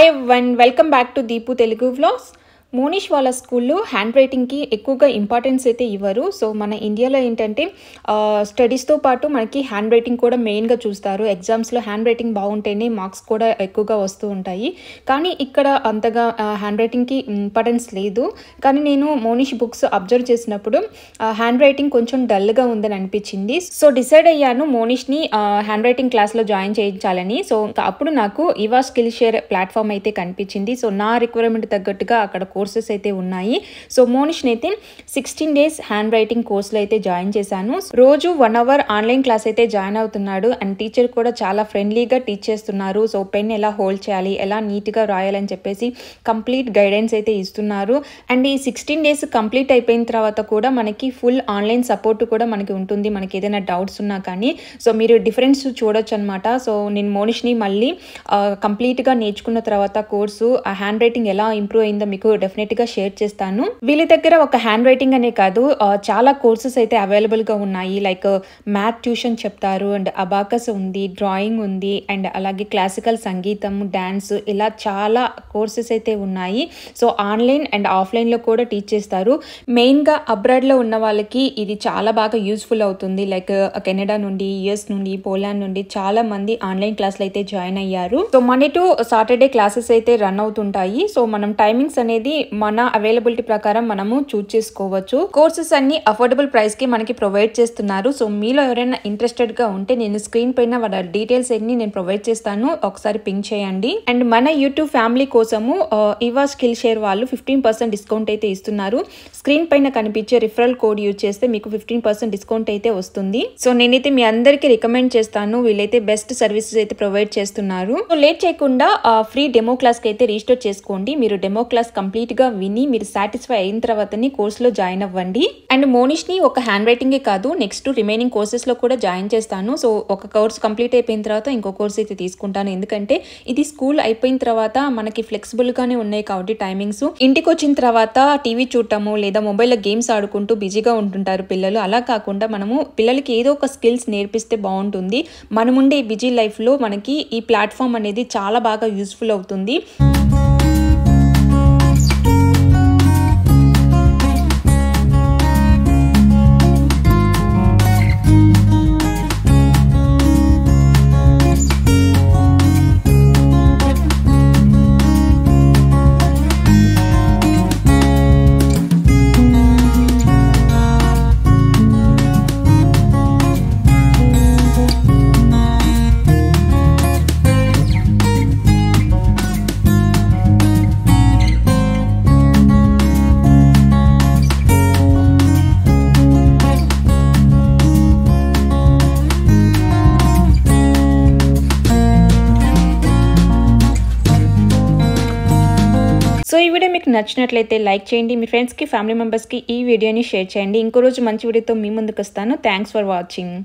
Hi one welcome back to Deepu Telugu vlogs. Monish వాళ్ళ స్కూల్లో hand రైటింగ్కి ఎక్కువగా ఇంపార్టెన్స్ అయితే ఇవ్వరు. సో మన ఇండియాలో ఏంటంటే స్టడీస్తో పాటు మనకి హ్యాండ్ రైటింగ్ కూడా మెయిన్గా చూస్తారు. ఎగ్జామ్స్లో హ్యాండ్ రైటింగ్ బాగుంటేనే మార్క్స్ కూడా ఎక్కువగా వస్తూ ఉంటాయి. కానీ ఇక్కడ అంతగా హ్యాండ్ రైటింగ్కి ఇంపార్టెన్స్ లేదు. కానీ నేను మోనిష్ బుక్స్ అబ్జర్వ్ చేసినప్పుడు హ్యాండ్ రైటింగ్ కొంచెం డల్గా ఉందని అనిపించింది. సో డిసైడ్ అయ్యాను మోనిష్ని హ్యాండ్ రైటింగ్ క్లాస్లో జాయిన్ చేయించాలని. సో అప్పుడు నాకు ఇవా స్కిల్ షేర్ ప్లాట్ఫామ్ అయితే కనిపించింది. సో నా రిక్వైర్మెంట్ తగ్గట్టుగా అక్కడ కోర్సెస్ అయితే ఉన్నాయి. సో మోనిష్ని అయితే 16 days హ్యాండ్ రైటింగ్ కోర్సులో అయితే జాయిన్ చేశాను. రోజు 1 hour ఆన్లైన్ క్లాస్ అయితే జాయిన్ అవుతున్నాడు. అండ్ టీచర్ కూడా చాలా ఫ్రెండ్లీగా టీచ్ చేస్తున్నారు. సో పెన్ ఎలా హోల్డ్ చేయాలి, ఎలా నీట్గా రాయాలని చెప్పేసి కంప్లీట్ గైడెన్స్ అయితే ఇస్తున్నారు. అండ్ ఈ 16 days కంప్లీట్ అయిపోయిన తర్వాత కూడా మనకి ఫుల్ ఆన్లైన్ సపోర్ట్ కూడా మనకి ఉంటుంది. మనకి ఏదైనా డౌట్స్ ఉన్నా కానీ సో మీరు డిఫరెన్స్ చూడొచ్చు అనమాట. సో నేను మోనిష్ని మళ్ళీ కంప్లీట్గా నేర్చుకున్న తర్వాత కోర్సు ఆ హ్యాండ్ రైటింగ్ ఎలా ఇంప్రూవ్ అయిందో మీకు డెఫినెట్గా షేర్ చేస్తాను. వీళ్ళ దగ్గర ఒక హ్యాండ్ రైటింగ్ అనే కాదు, చాలా కోర్సెస్ అయితే అవైలబుల్గా ఉన్నాయి. లైక్ మ్యాథ్ ట్యూషన్ చెప్తారు, అండ్ అబాకస్ ఉంది, డ్రాయింగ్ ఉంది, అండ్ అలాగే క్లాసికల్ సంగీతం, డ్యాన్స్, ఇలా చాలా కోర్సెస్ అయితే ఉన్నాయి. సో ఆన్లైన్ అండ్ ఆఫ్లైన్లో కూడా టీచ్ చేస్తారు. మెయిన్గా అబ్రాడ్లో ఉన్న వాళ్ళకి ఇది చాలా బాగా యూస్ఫుల్ అవుతుంది. లైక్ కెనడా నుండి, యుఎస్ నుండి, పోలాండ్ నుండి చాలా మంది ఆన్లైన్ క్లాసులు అయితే జాయిన్ అయ్యారు. So Monday to Saturday classes అయితే రన్ అవుతుంటాయి. సో మనం టైమింగ్స్ అనేది మన అవైలబిలిటీ ప్రకారం మనము చూస్ చేసుకోవచ్చు. కోర్సెస్ అన్ని అఫోర్డబుల్ ప్రైస్ కి మనకి ప్రొవైడ్ చేస్తున్నారు. సో మీలో ఎవరైనా ఇంట్రెస్టెడ్ గా ఉంటే నేను స్క్రీన్ పైన వాళ్ళ డీటెయిల్స్ అన్ని నేను ప్రొవైడ్ చేస్తాను, ఒకసారి పింక్ చేయండి. అండ్ మన యూట్యూబ్ ఫ్యామిలీ కోసము ఇవా స్కిల్ షేర్ వాళ్ళు 15% డిస్కౌంట్ అయితే ఇస్తున్నారు. స్క్రీన్ పైన కనిపించే రిఫరల్ కోడ్ యూజ్ చేస్తే మీకు 15% డిస్కౌంట్ అయితే వస్తుంది. సో నేనైతే మీ అందరికీ రికమెండ్ చేస్తాను. వీళ్ళైతే బెస్ట్ సర్వీసెస్ అయితే ప్రొవైడ్ చేస్తున్నారు. సో లేట్ చేయకుండా ఫ్రీ డెమో క్లాస్ కి అయితే రిజిస్టర్ చేసుకోండి. మీరు డెమో క్లాస్ కంప్లీట్ గా విని మీరు సాటిస్ఫై అయిన తర్వాతని కోర్సులో జాయిన్ అవ్వండి. అండ్ మోనిష్ని ఒక హ్యాండ్ రైటింగే కాదు, నెక్స్ట్ రిమైనింగ్ కోర్సెస్ లో కూడా జాయిన్ చేస్తాను. సో ఒక కోర్స్ కంప్లీట్ అయిపోయిన తర్వాత ఇంకో కోర్స్ అయితే తీసుకుంటాను. ఎందుకంటే ఇది స్కూల్ అయిపోయిన తర్వాత మనకి ఫ్లెక్సిబుల్ గానే ఉన్నాయి కాబట్టి టైమింగ్స్. ఇంటికి వచ్చిన తర్వాత టీవీ చూడటము లేదా మొబైల్లో గేమ్స్ ఆడుకుంటూ బిజీగా ఉంటుంటారు పిల్లలు. అలా కాకుండా మనము పిల్లలకి ఏదో ఒక స్కిల్స్ నేర్పిస్తే బాగుంటుంది. మనముండే బిజీ లైఫ్ లో మనకి ఈ ప్లాట్ఫామ్ అనేది చాలా బాగా యూస్ఫుల్ అవుతుంది. సో ఈ వీడియో మీకు నచ్చినట్లయితే లైక్ చేయండి. మీ ఫ్రెండ్స్కి, ఫ్యామిలీ మెంబర్స్కి ఈ వీడియోని షేర్ చేయండి. ఇంకో రోజు మంచి వీడియోతో మీ ముందుకు వస్తాను. Thanks for watching.